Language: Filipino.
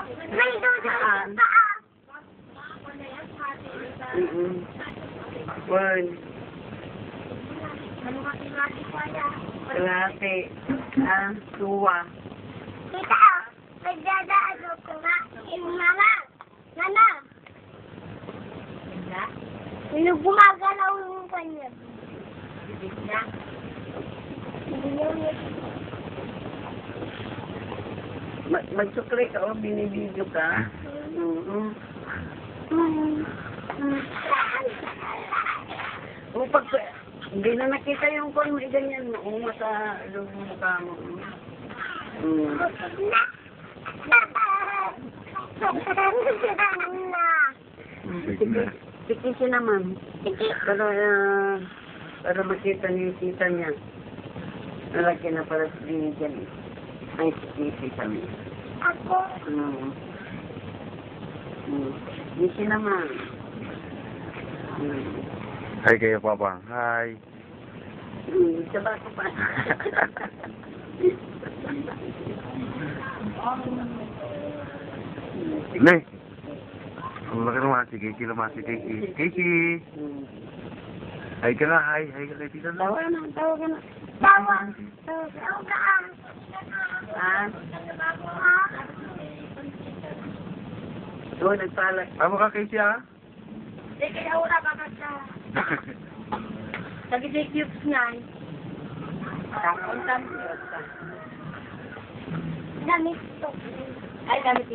May duda sa paa. One. Ano kasi natin kaya? Kalate. Tuwa. Tita, nagdadaano ko nga. Mama, nana. Sino gumagalaw yung kanya? Bibig niya. Magsukli ka o binibidyo ka? O pag hindi na nakita yung kung may ganyan mo sa loob ng mukha mo. Tikisi naman. Para makita niyo yung kita niya. Nalaki na para sa binigyan. Ay, tikisi kami. Ako. Tikisi naman. Hai kayo, Papa. Hai. Diba ko pa? Le. Ang laki naman si Casey naman si Casey. Casey! Hai ka na, hai. Hai ka kay Tita. Tawa na, tawa ka na. Tawa. Tawa ka. Oo, nagpalak. Tama ka, Casey, ha? Hindi, kaya wala ka ka. Sabi sa cubes niya. Takon ka. Damit to. Ay, damit